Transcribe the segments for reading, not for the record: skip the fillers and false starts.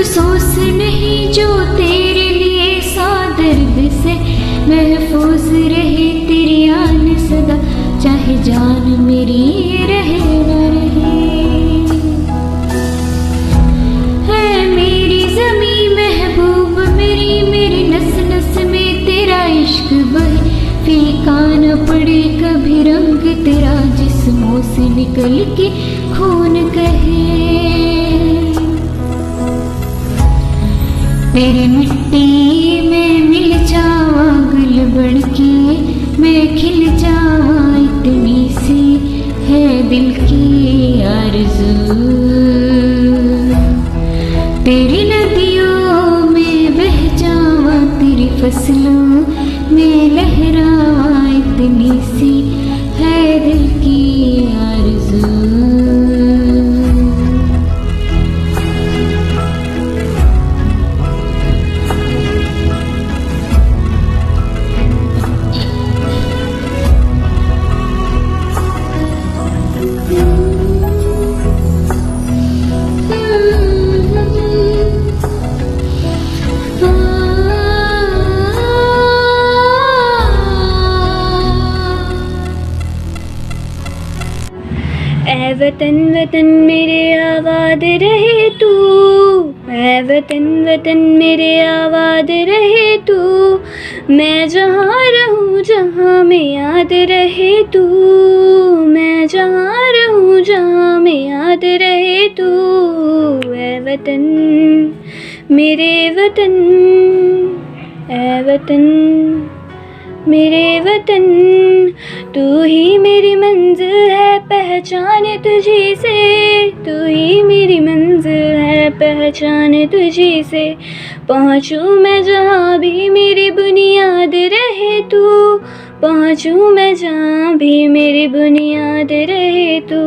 अफसोस नहीं जो तेरे लिए सा दर्द से महफूज रहे तेरी आन सदा, चाहे जान मेरी रहे न रहे। है मेरी ज़मीं महबूब मेरी, मेरी नस नस में तेरा इश्क बहे, फीका न पड़े कभी रंग तेरा जिस्मों से निकल के खून कहे। तेरी मिट्टी में मिल जावा गुल बढ़ के, मैं खिल जावा इतनी सी है दिल की आरज़ू। तेरी नदियों में बह जावा तेरी फसलों में लहरावा इतनी सी है दिल की आरज़ू। ऐ वतन वतन मेरे आबाद रहे तू, ऐ वतन वतन मेरे आबाद रहे तू, मैं जहाँ रहूँ जहाँ में याद रहे तू, मैं जहाँ रहूँ जहाँ में याद रहे तू। ऐ वतन मेरे वतन, ऐ वतन मेरे वतन, तू ही मेरी मंजिल है पहचान तुझी से, तू ही मेरी मंजिल है पहचान तुझी से। पहुँचूँ मैं जहाँ भी मेरी बुनियाद रहे तू, पहुँचूँ मैं जहाँ भी मेरी बुनियाद रहे तू।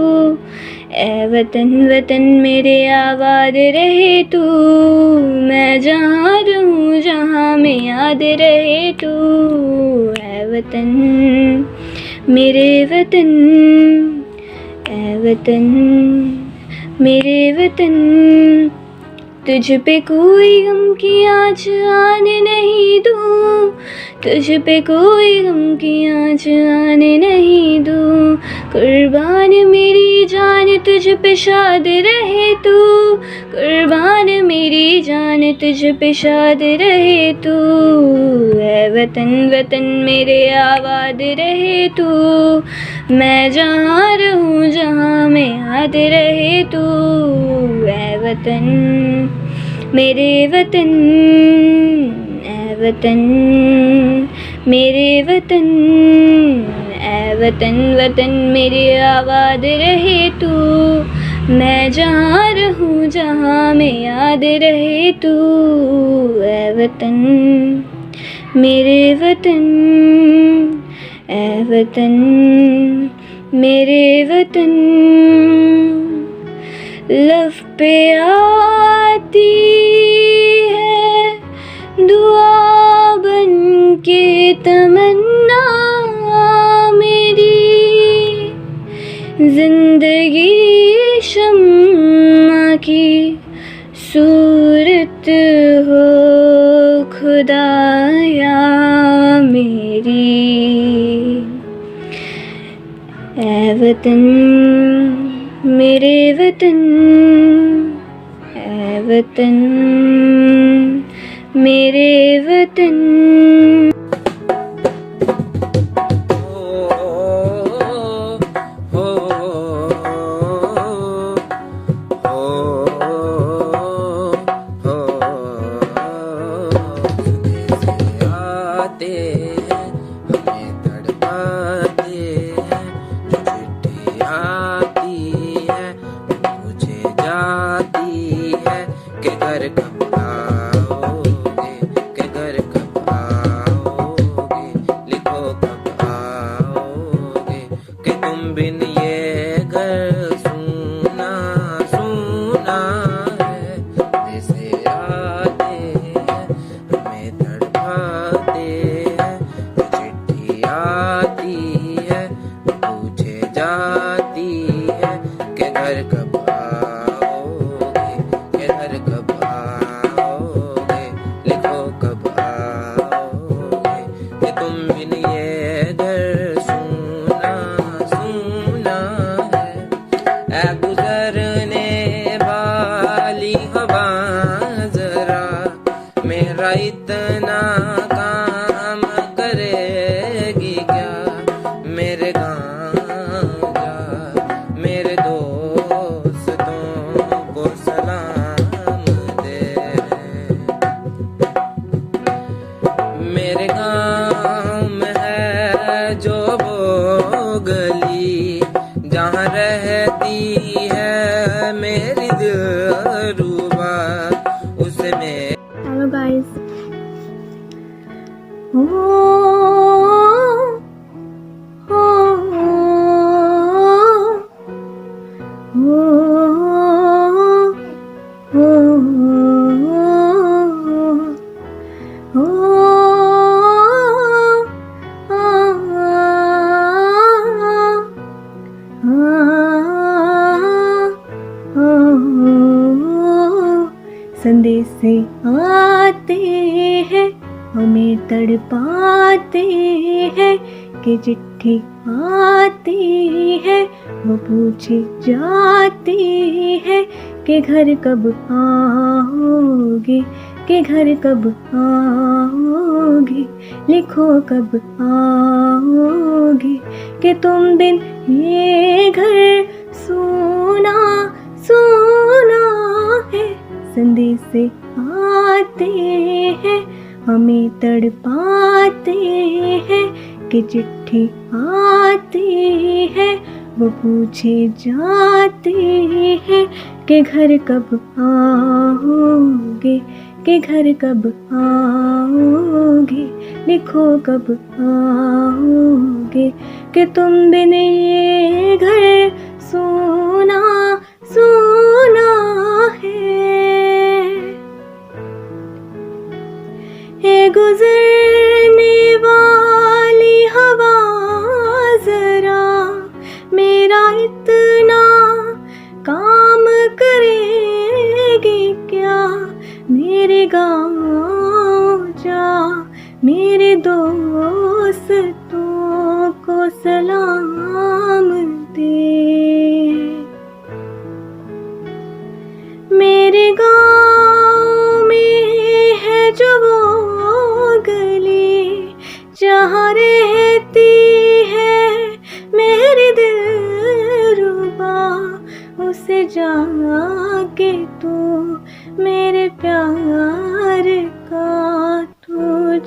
ऐ वतन वतन मेरे आबाद रहे तू, मैं जहाँ रहूँ जहाँ में याद रहे तू। ऐ वतन मेरे वतन, ऐ वतन मेरे वतन, तुझ पे कोई गम की आँच आने नहीं दूँ, तुझ पे कोई गम की आँच आने नहीं दूँ। कुर्बान मेरी जान तुझ पे शाद रहे तू, कुर्बान मेरी जान तुझ पे शाद रहे तू। ऐ वतन वतन मेरे आबाद रहे तू, मैं जहाँ रहूँ जहाँ में याद रहे तू। ऐ वतन मेरे वतन, ऐ वतन मेरे वतन, ऐ वतन वतन मेरे आबाद रहे तू, मैं जहाँ रहूँ जहाँ में याद रहे तू। ऐ वतन मेरे वतन, ऐ वतन मेरे वतन, लब पे आती है दुआ बन के तमन्ना मेरी, जिंदगी शम्मा की सूरत हो खुदाया मेरी। ऐ वतन मेरे वतन, ऐ वतन मेरे वतन। घर कब आओगे, के घर कब आओगे। मेरी दिलरुबा उसमें। Hello guys. संदेश आते हैं हमें तड़पाते हैं कि चिट्ठी आती है वो पूछी जाती है कि घर कब आओगे, कि घर कब आओगे, लिखो कब आओगे, कि तुम बिन ये घर सूना सूना है। संदेश आते हैं हमें तड़पाते हैं कि चिट्ठी आती है वो पूछे जाते हैं कि घर कब आओगे, कि घर कब आओगे, लिखो कब आओगे, कि तुम बिन ये घर सोना सोना है गुजरने वाली हवा जरा मेरा इतना काम करेगी क्या, मेरे गाँव जा मेरे दोस्तों को सलाम दे। मेरे गाँव में है जो वो गली जहाँ रहती है मेरी दिलरुबा, उसे जाके तू मेरे प्यार का तू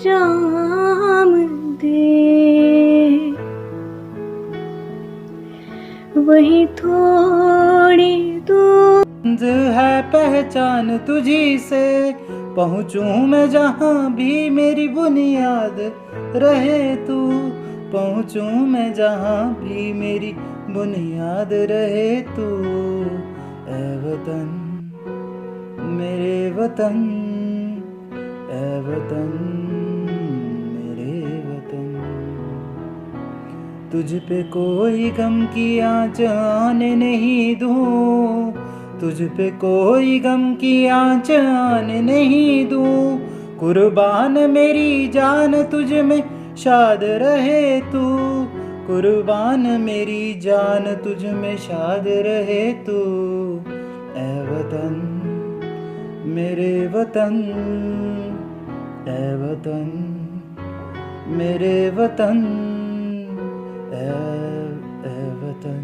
जाम दे। वही थोड़ी दूर है पहचान तुझी से, पहुँचूं मैं जहाँ भी मेरी बुनियाद रहे तू, पहुँचूं मैं जहाँ भी मेरी बुनियाद रहे तू। ऐ वतन मेरे वतन, ऐ वतन मेरे वतन, तुझ पे कोई गम की आँच आने नहीं दूँ, तुझ पे कोई गम की आँच आने नहीं दूँ। कुर्बान मेरी जान तुझ में शाद रहे तू, कुर्बान मेरी जान तुझ में शाद रहे तू। ऐ वतन मेरे वतन, ऐ वतन मेरे वतन, ऐ वतन।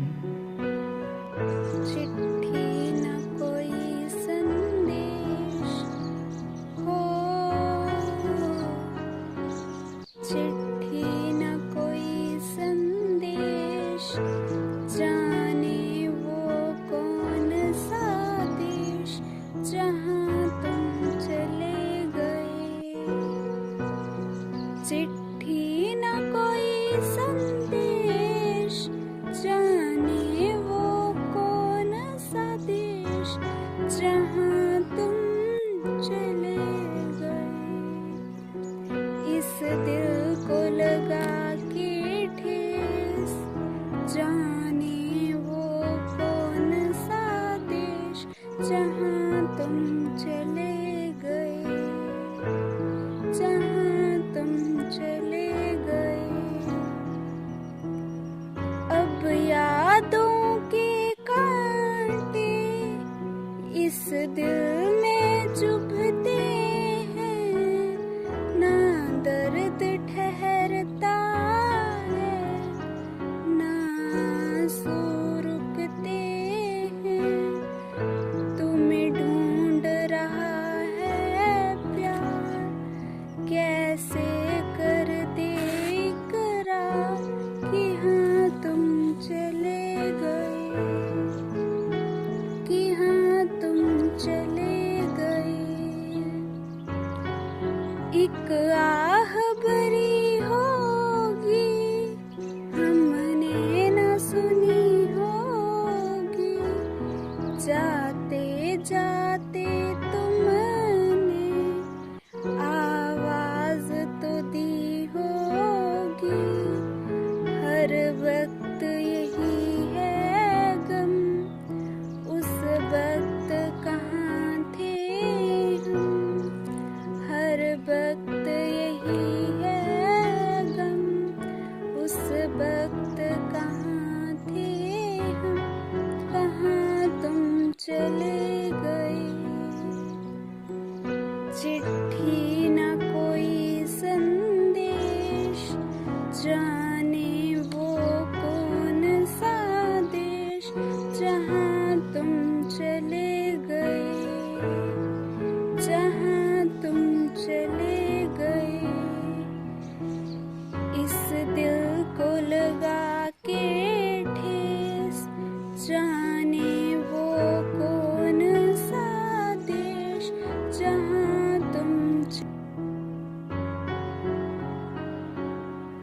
चिट्ठी न कोई संदेश हो, चिट्ठी न कोई संदेश, जाने वो कौन सा देश जहाँ तुम चले गए। चिट्ठी न कोई संदेश, जाने वो कौन सा देश जहाँ तुम चले गए। इस दिल को लगा के ठेस, जाने वो कौन सा देश जहाँ तुम चले गए, जहाँ तुम चले गए। अब यादों के कांटे इस दिल में चुभते हैं, ना दर्द ठहरता है ना आंसू रुकते हैं। तुम्हें ढूंढ रहा है प्यार, कैसे कर दे इकरार कि हाँ तुम चले गए, कि चले गए। एक आह भरी होगी हमने न सुनी होगी, जाते जाते तुमने आवाज तो दी होगी। हर वक्त यही है गम, उस वक्त कहाँ थे हम। हर वक्त यही है गम, उस वक्त कहाँ थे हम। कहाँ तुम चले गए। चिट्ठी न कोई संदेश, जाने वो कौन सा देश, जहाँ तुम चले गए।